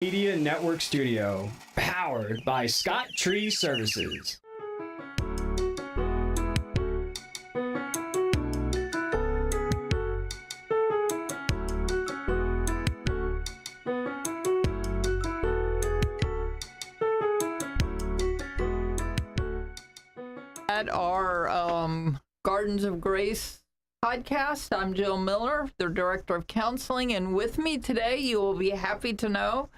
Media Network Studio, powered by Scott Tree Services. At our Gardens of Grace podcast, I'm Jill Miller, the Director of Counseling, and with me today, you will be happy to know,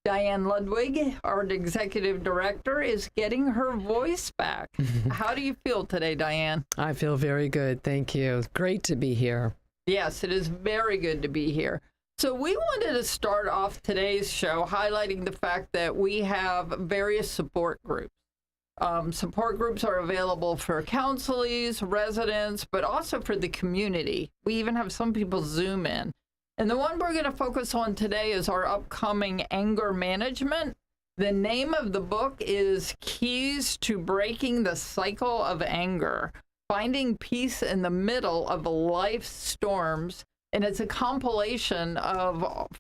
Diane Ludwig, our Executive Director, is getting her voice back. How do you feel today, Diane? I feel very good, thank you. Great to be here. Yes, it is very good to be here. So we wanted to start off today's show highlighting the fact that we have various support groups. Support groups are available for counselees, residents, but also for the community. We even have some people Zoom in. And the one we're going to focus on today is our upcoming anger management. The name of the book is Keys to Breaking the Cycle of Anger, Finding Peace in the Middle of Life's Storms. And it's a compilation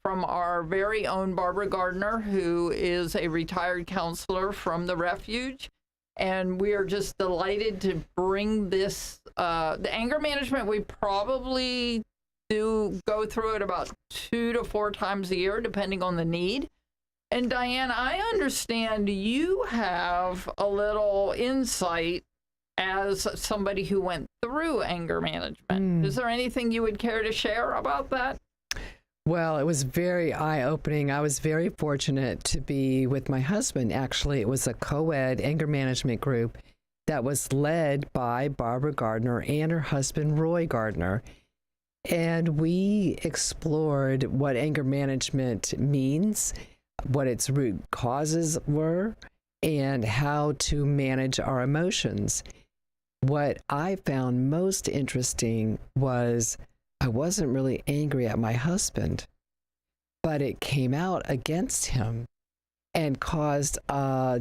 from our very own Barbara Gardner, who is a retired counselor from the Refuge. And we are just delighted to bring this, the anger management, we probably do go through it about 2 to 4 times a year, depending on the need. And Diane, I understand you have a little insight as somebody who went through anger management. Is there anything you would care to share about that? Well, it was very eye-opening. I was very fortunate to be with my husband. Actually, it was a co-ed anger management group that was led by Barbara Gardner and her husband, Roy Gardner. And we explored what anger management means, what its root causes were, and how to manage our emotions. What I found most interesting was I wasn't really angry at my husband, but it came out against him and caused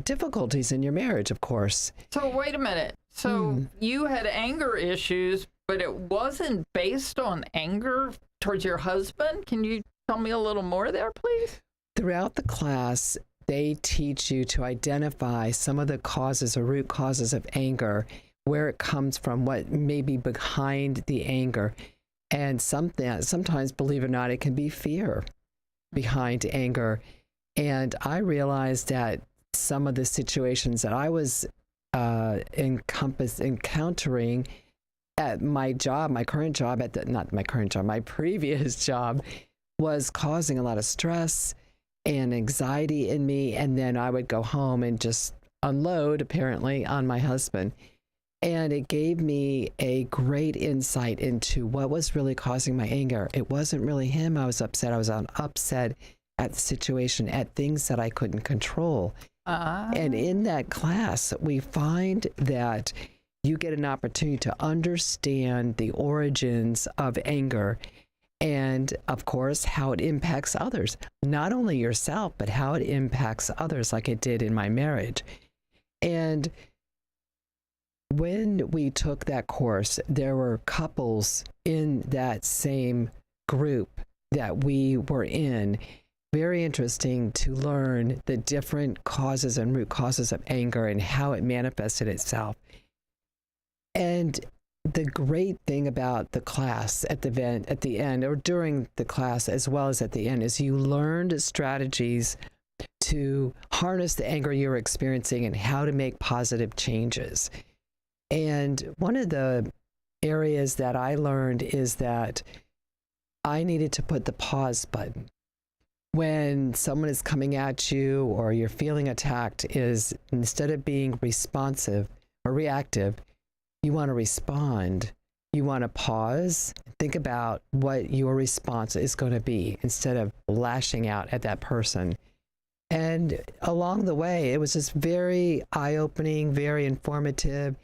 difficulties in your marriage, of course. So wait a minute. So you had anger issues, but it wasn't based on anger towards your husband? Can you tell me a little more there, please? Throughout the class, they teach you to identify some of the causes or root causes of anger, where it comes from, what may be behind the anger. And sometimes, believe it or not, it can be fear behind anger. And I realized that some of the situations that I was encountering at my job, my current job, my previous job, was causing a lot of stress and anxiety in me. And then I would go home and just unload, apparently, on my husband. And it gave me a great insight into what was really causing my anger. It wasn't really him I was upset. I was upset at the situation, at things that I couldn't control. And in that class, we find that you get an opportunity to understand the origins of anger and, of course, how it impacts others. Not only yourself, but how it impacts others, like it did in my marriage. And when we took that course, there were couples in that same group that we were in. Very interesting to learn the different causes and root causes of anger and how it manifested itself. And the great thing about the class at the end, or during the class as well as at the end, is you learned strategies to harness the anger you're experiencing and how to make positive changes. And one of the areas that I learned is that I needed to put the pause button. When someone is coming at you or you're feeling attacked, is instead of being responsive or reactive, you want to respond. You want to pause, think about what your response is going to be instead of lashing out at that person. And along the way, it was just very eye-opening, very informative.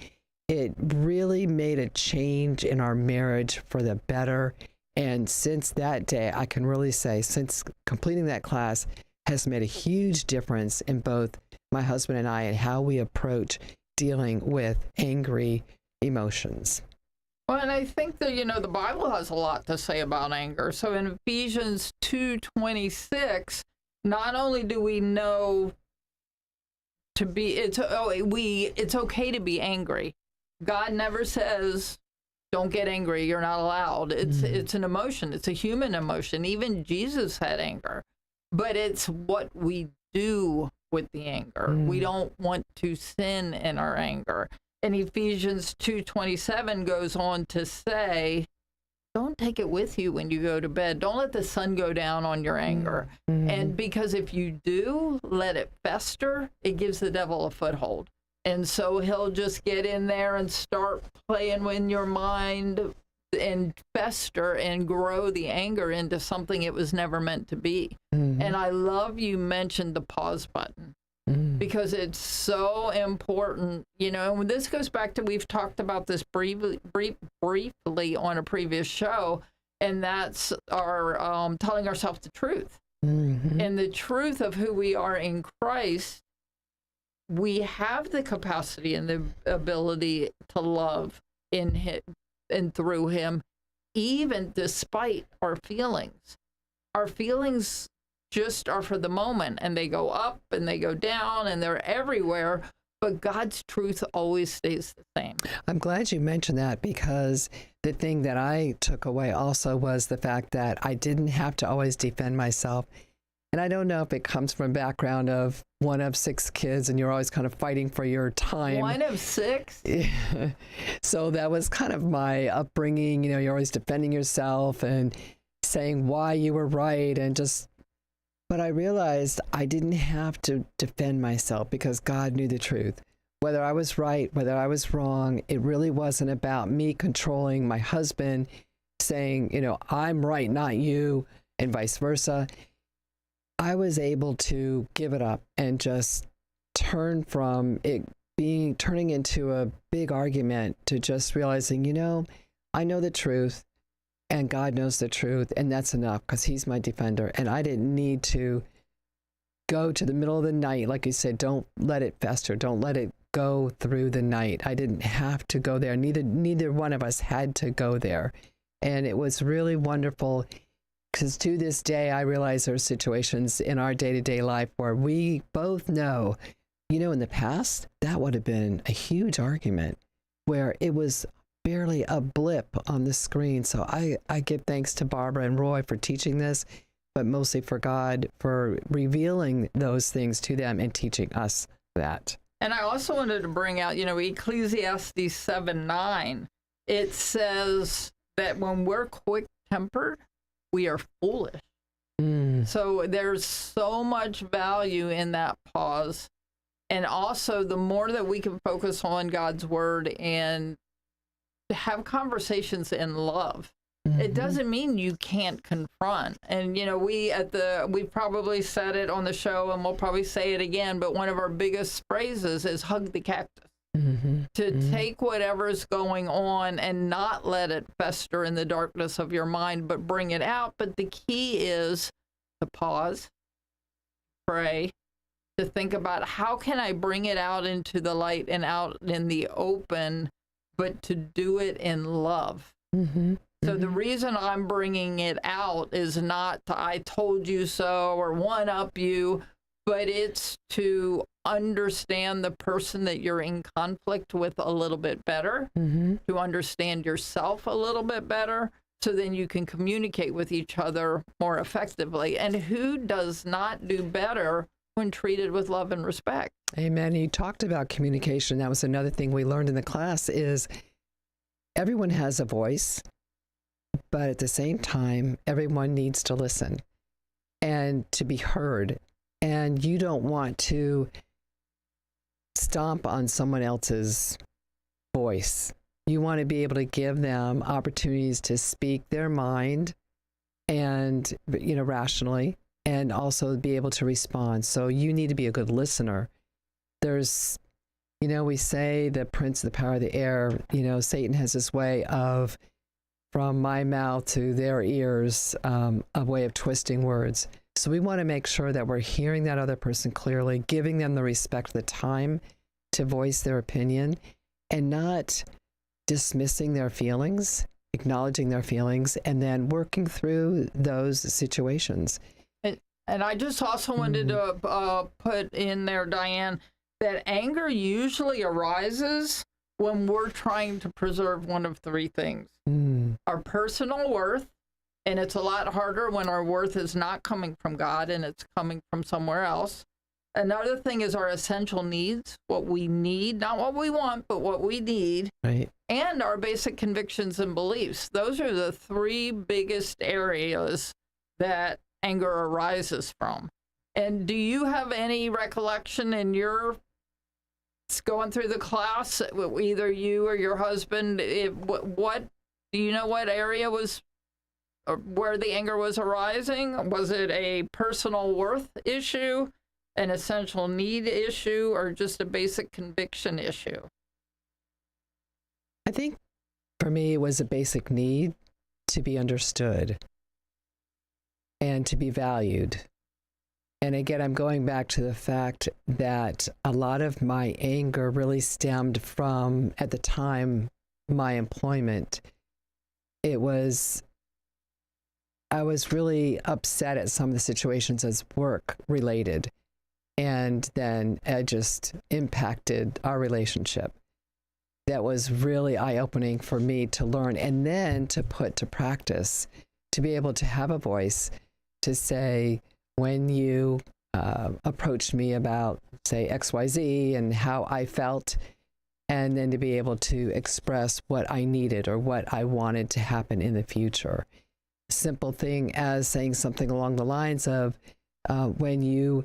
It really made a change in our marriage for the better. And since that day, I can really say, since completing that class has made a huge difference in both my husband and I and how we approach dealing with angry emotions. Well, and I think that, the Bible has a lot to say about anger. So in Ephesians 2:26, not only do we know to be, it's okay to be angry. God never says, don't get angry, you're not allowed. It's an emotion. It's a human emotion. Even Jesus had anger. But it's what we do with the anger. We don't want to sin in our anger. And Ephesians 2:27 goes on to say, don't take it with you when you go to bed. Don't let the sun go down on your anger. And because if you do let it fester, it gives the devil a foothold. And so he'll just get in there and start playing with your mind and fester and grow the anger into something it was never meant to be. And I love you mentioned the pause button because it's so important, you know, and this goes back to, we've talked about this briefly on a previous show, and that's our telling ourselves the truth. And the truth of who we are in Christ. We have the capacity and the ability to love in him and through him, even despite our feelings. Our feelings just are for the moment, and they go up and they go down and they're everywhere, but God's truth always stays the same. I'm glad you mentioned that, because the thing that I took away also was the fact that I didn't have to always defend myself. And I don't know if it comes from a background of one of 6 kids and you're always kind of fighting for your time. One of 6? So that was kind of my upbringing. You know, you're always defending yourself and saying why you were right and just, but I realized I didn't have to defend myself because God knew the truth. Whether I was right, whether I was wrong, it really wasn't about me controlling my husband, saying, you know, I'm right, not you, and vice versa. I was able to give it up and just turn from it turning into a big argument to just realizing, you know, I know the truth and God knows the truth, and that's enough because he's my defender. And I didn't need to go to the middle of the night. Like you said, don't let it fester. Don't let it go through the night. I didn't have to go there. Neither one of us had to go there. And it was really wonderful. Because to this day, I realize there are situations in our day-to-day life where we both know, you know, in the past, that would have been a huge argument where it was barely a blip on the screen. So I give thanks to Barbara and Roy for teaching this, but mostly for God for revealing those things to them and teaching us that. And I also wanted to bring out, you know, Ecclesiastes 7:9. It says that when we're quick-tempered, we are foolish. So there's so much value in that pause. And also, the more that we can focus on God's word and have conversations in love, it doesn't mean you can't confront. And, you know, we probably said it on the show and we'll probably say it again, but one of our biggest phrases is hug the cactus. To take whatever's going on and not let it fester in the darkness of your mind, but bring it out. But the key is to pause, pray, to think about how can I bring it out into the light and out in the open, but to do it in love. So the reason I'm bringing it out is not to I told you so or one up you, but it's to understand the person that you're in conflict with a little bit better, to understand yourself a little bit better, so then you can communicate with each other more effectively. And who does not do better when treated with love and respect? Amen. You talked about communication. That was another thing we learned in the class is everyone has a voice, but at the same time, everyone needs to listen and to be heard. And you don't want to stomp on someone else's voice. You want to be able to give them opportunities to speak their mind and, you know, rationally, and also be able to respond. So you need to be a good listener. There's, you know, we say the prince of the power of the air, you know, Satan has this way of, from my mouth to their ears, a way of twisting words. So we want to make sure that we're hearing that other person clearly, giving them the respect, the time to voice their opinion, and not dismissing their feelings, acknowledging their feelings, and then working through those situations. And I just also wanted to put in there, Diane, that anger usually arises when we're trying to preserve one of three things: our personal worth, and it's a lot harder when our worth is not coming from God and it's coming from somewhere else. Another thing is our essential needs, what we need, not what we want, but what we need, Right. and our basic convictions and beliefs. Those are the three biggest areas that anger arises from. And do you have any recollection in your going through the class, either you or your husband, what do you know what area was, or where the anger was arising? Was it a personal worth issue, an essential need issue, or just a basic conviction issue? I think for me, it was a basic need to be understood and to be valued. And again, I'm going back to the fact that a lot of my anger really stemmed from, at the time, my employment. I was really upset at some of the situations as work related. And then it just impacted our relationship. That was really eye-opening for me to learn and then to put to practice, to be able to have a voice to say, when you approached me about, say, XYZ and how I felt, and then to be able to express what I needed or what I wanted to happen in the future. Simple thing as saying something along the lines of, when you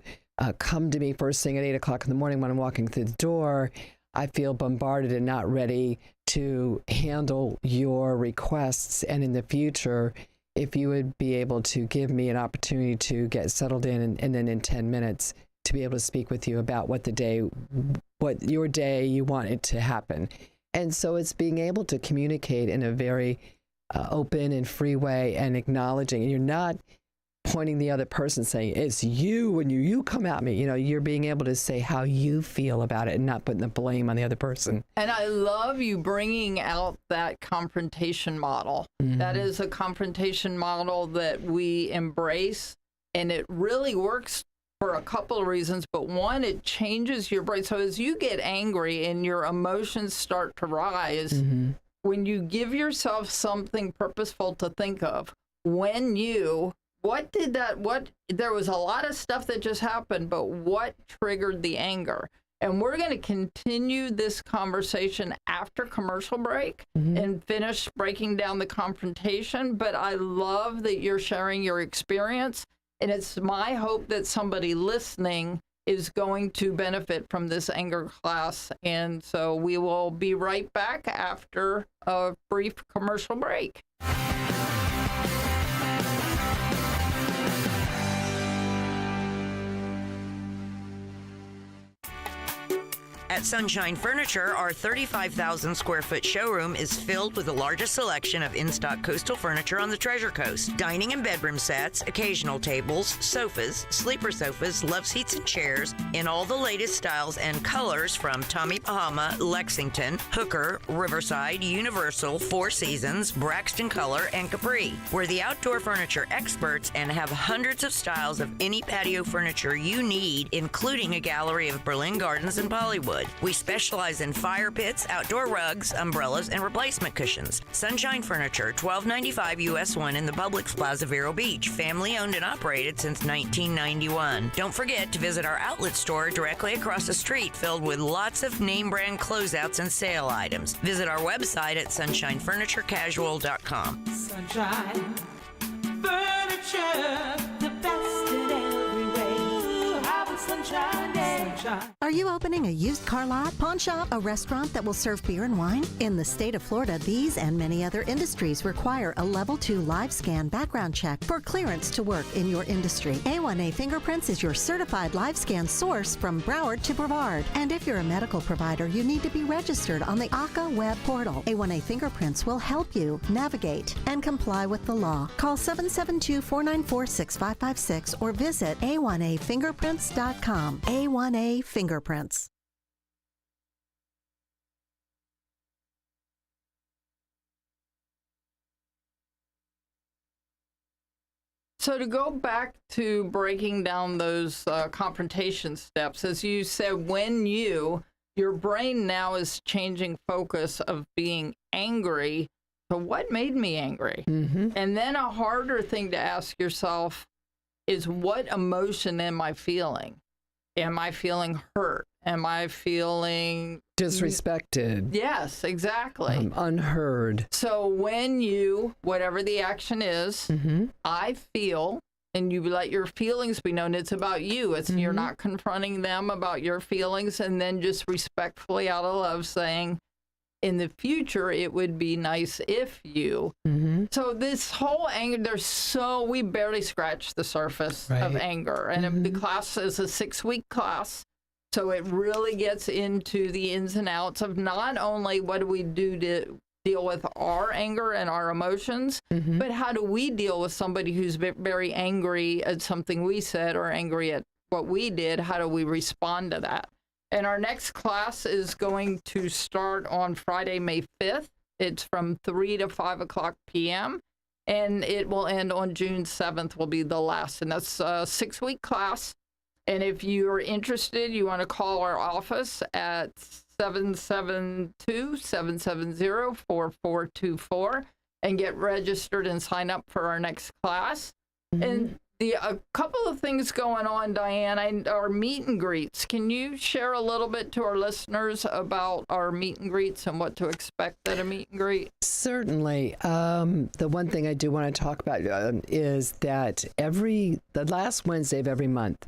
come to me first thing at 8 o'clock in the morning when I'm walking through the door, I feel bombarded and not ready to handle your requests. And in the future, if you would be able to give me an opportunity to get settled in and then in 10 minutes to be able to speak with you about what your day you want it to happen. And so it's being able to communicate in a very open and free way and acknowledging, and you're not pointing the other person saying, it's you when you come at me. You're being able to say how you feel about it and not putting the blame on the other person. And I love you bringing out that confrontation model. Mm-hmm. That is a confrontation model that we embrace, and it really works for a couple of reasons. But one, it changes your brain. So as you get angry and your emotions start to rise, mm-hmm. when you give yourself something purposeful to think of, there was a lot of stuff that just happened, but what triggered the anger? And we're going to continue this conversation after commercial break, mm-hmm. and finish breaking down the confrontation. But I love that you're sharing your experience. And it's my hope that somebody listening is going to benefit from this anger class. And so we will be right back after a brief commercial break. At Sunshine Furniture, our 35,000 square foot showroom is filled with the largest selection of in-stock coastal furniture on the Treasure Coast. Dining and bedroom sets, occasional tables, sofas, sleeper sofas, love seats and chairs in all the latest styles and colors from Tommy Bahama, Lexington, Hooker, Riverside, Universal, Four Seasons, Braxton Color, and Capri. We're the outdoor furniture experts and have hundreds of styles of any patio furniture you need, including a gallery of Berlin Gardens and Bollywood. We specialize in fire pits, outdoor rugs, umbrellas, and replacement cushions. Sunshine Furniture, 1295 US 1 in the Publix Plaza, Vero Beach. Family owned and operated since 1991. Don't forget to visit our outlet store directly across the street, filled with lots of name brand closeouts and sale items. Visit our website at sunshinefurniturecasual.com. Sunshine Furniture, the best in every way. Have a sunshine day. Are you opening a used car lot, pawn shop, a restaurant that will serve beer and wine? In the state of Florida, these and many other industries require a Level 2 live scan background check for clearance to work in your industry. A1A Fingerprints is your certified live scan source from Broward to Brevard. And if you're a medical provider, you need to be registered on the ACA web portal. A1A Fingerprints will help you navigate and comply with the law. Call 772-494-6556 or visit a1afingerprints.com. A1A Fingerprints. So to go back to breaking down those confrontation steps, as you said, when your brain now is changing focus of being angry to what made me angry. And then a harder thing to ask yourself is, what emotion am I feeling? Am I feeling hurt? Am I feeling Disrespected. Yes, exactly. Unheard. So when whatever the action is, I feel, and you let your feelings be known, it's about you. It's you're not confronting them about your feelings, and then just respectfully out of love saying, in the future, it would be nice if you. So this whole anger, we barely scratched the surface of anger. And the class is a 6-week class. So it really gets into the ins and outs of not only what do we do to deal with our anger and our emotions, but how do we deal with somebody who's very angry at something we said or angry at what we did? How do we respond to that? And our next class is going to start on Friday, May 5th. It's from 3 to 5 o'clock p.m. And it will end on June 7th will be the last. And that's a 6-week class. And if you're interested, you want to call our office at 772-770-4424 and get registered and sign up for our next class. And a couple of things going on, Diane, our meet and greets. Can you share a little bit to our listeners about our meet and greets and what to expect at a meet and greet? Certainly. The one thing I do want to talk about is that the last Wednesday of every month,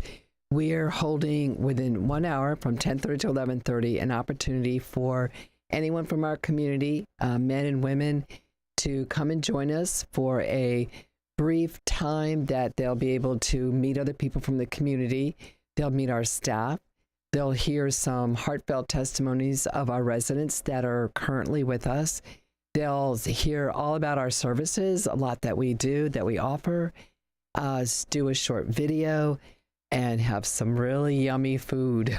we're holding within 1 hour from 10:30 to 11:30 an opportunity for anyone from our community, men and women, to come and join us for a brief time that they'll be able to meet other people from the community. They'll meet our staff. They'll hear some heartfelt testimonies of our residents that are currently with us. They'll hear all about our services, a lot that we do, that we offer, do a short video, and have some really yummy food.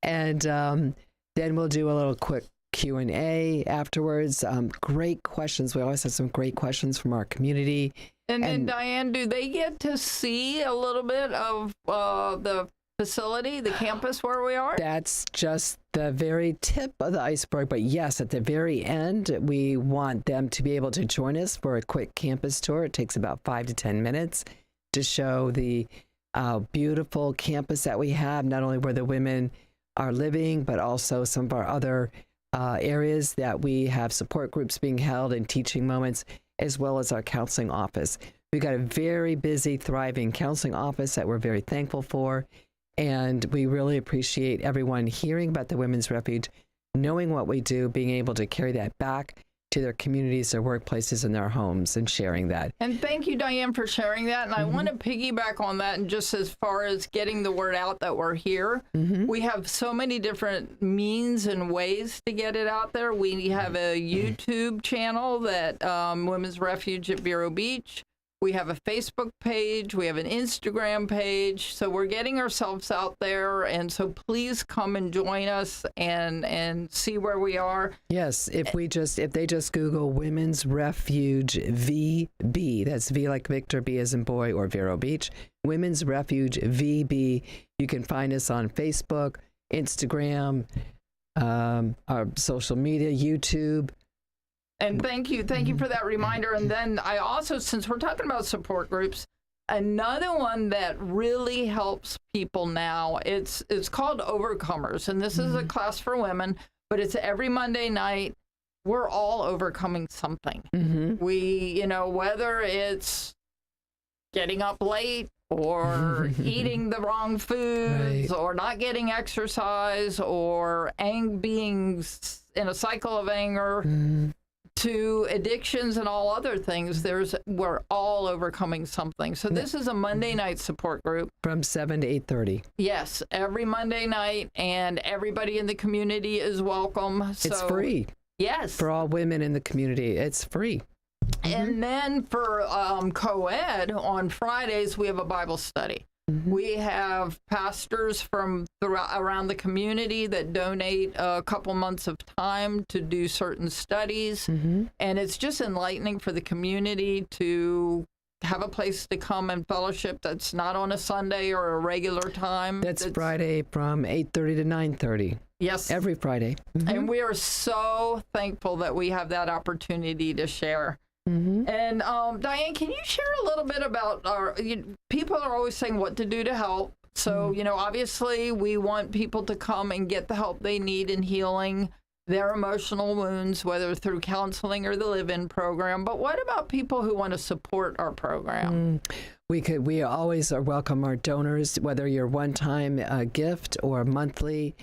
And then we'll do a little quick Q&A afterwards. Great questions. We always have some great questions from our community. And then, Diane, do they get to see a little bit of the facility, the campus where we are? That's just the very tip of the iceberg. But yes, at the very end, we want them to be able to join us for a quick campus tour. It takes about 5 to 10 minutes to show the beautiful campus that we have, not only where the women are living, but also some of our other areas that we have support groups being held and teaching moments, as well as our counseling office. We've got a very busy, thriving counseling office that we're very thankful for. And we really appreciate everyone hearing about the Women's Refuge, knowing what we do, being able to carry that back to their communities, their workplaces, and their homes, and sharing that. And thank you, Diane, for sharing that. And I want to piggyback on that. And just as far as getting the word out that we're here, we have so many different means and ways to get it out there. We have a YouTube channel that Women's Refuge at Vero Beach. We have a Facebook page. We have an Instagram page. So we're getting ourselves out there. And so please come and join us and see where we are. Yes, if they just Google Women's Refuge VB, that's V like Victor, B as in boy, or Vero Beach, Women's Refuge VB, you can find us on Facebook, Instagram, our social media, YouTube. And thank you for that reminder. And then I also, since we're talking about support groups, another one that really helps people now, it's called Overcomers. And this is a class for women, but it's every Monday night. We're all overcoming something. We, whether it's getting up late or eating the wrong foods or not getting exercise or being in a cycle of anger, to addictions and all other things, we're all overcoming something. So this is a Monday night support group. From 7 to 8:30. Yes, every Monday night, and everybody in the community is welcome. It's free. Yes. For all women in the community, it's free. And then for co-ed, on Fridays, we have a Bible study. We have pastors from around the community that donate a couple months of time to do certain studies. And it's just enlightening for the community to have a place to come and fellowship that's not on a Sunday or a regular time. That's Friday from 8:30 to 9:30. Yes. Every Friday. And we are so thankful that we have that opportunity to share. And Diane, can you share a little bit about people are always saying what to do to help. So, obviously we want people to come and get the help they need in healing their emotional wounds, whether through counseling or the live-in program. But what about people who want to support our program? We always welcome our donors, whether you're one-time gift or monthly.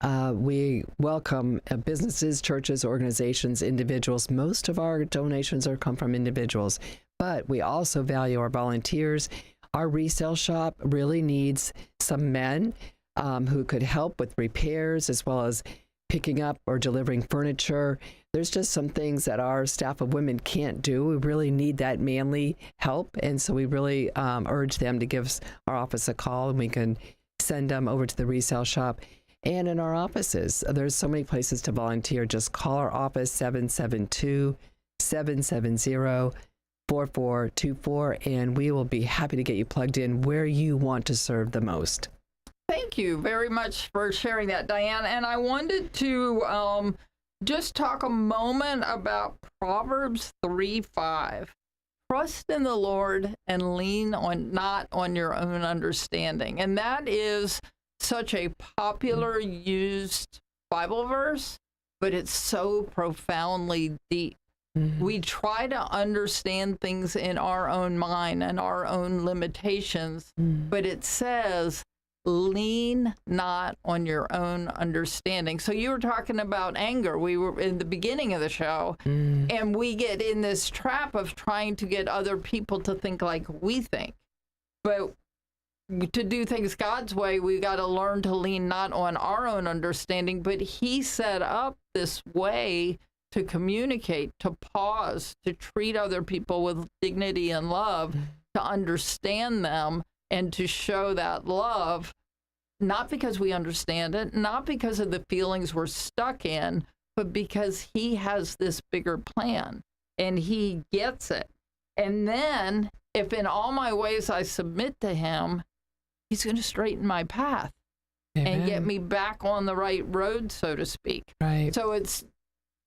We welcome businesses, churches, organizations, individuals. Most of our donations come from individuals, but we also value our volunteers. Our resale shop really needs some men who could help with repairs as well as picking up or delivering furniture. There's just some things that our staff of women can't do. We really need that manly help, and so we really urge them to give our office a call, and we can send them over to the resale shop. And in our offices, there's so many places to volunteer. Just call our office, 772-770-4424, and we will be happy to get you plugged in where you want to serve the most. Thank you very much for sharing that, Diane. And I wanted to just talk a moment about Proverbs 3:5. Trust in the Lord and lean on not on your own understanding. And that is such a popular used Bible verse, but it's so profoundly deep. We try to understand things in our own mind and our own limitations, but it says, lean not on your own understanding. So you were talking about anger. We were in the beginning of the show, and we get in this trap of trying to get other people to think like we think. But to do things God's way, we got to learn to lean not on our own understanding, but He set up this way to communicate, to pause, to treat other people with dignity and love, to understand them, and to show that love, not because we understand it, not because of the feelings we're stuck in, but because He has this bigger plan and He gets it. And then if in all my ways I submit to Him, He's going to straighten my path. Amen. And get me back on the right road, so to speak. Right. So it's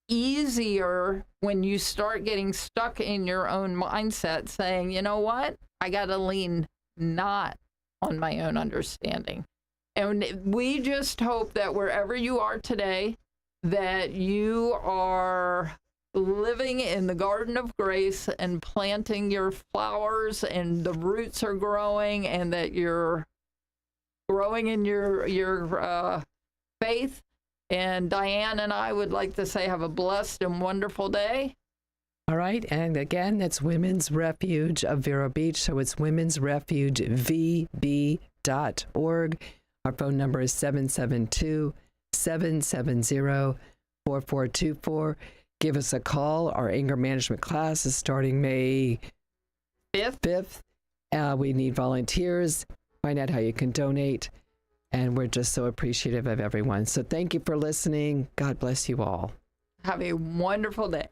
easier when you start getting stuck in your own mindset saying, you know what? I got to lean not on my own understanding. And we just hope that wherever you are today, that you are living in the garden of grace and planting your flowers and the roots are growing, and that you're growing in your faith. And Diane and I would like to say have a blessed and wonderful day. All right. And again, that's Women's Refuge of Vero Beach. So it's womensrefugevb.org. Our phone number is 772-770-4424. Give us a call. Our anger management class is starting May 5th. We need volunteers. Find out how you can donate. And we're just so appreciative of everyone. So thank you for listening. God bless you all. Have a wonderful day.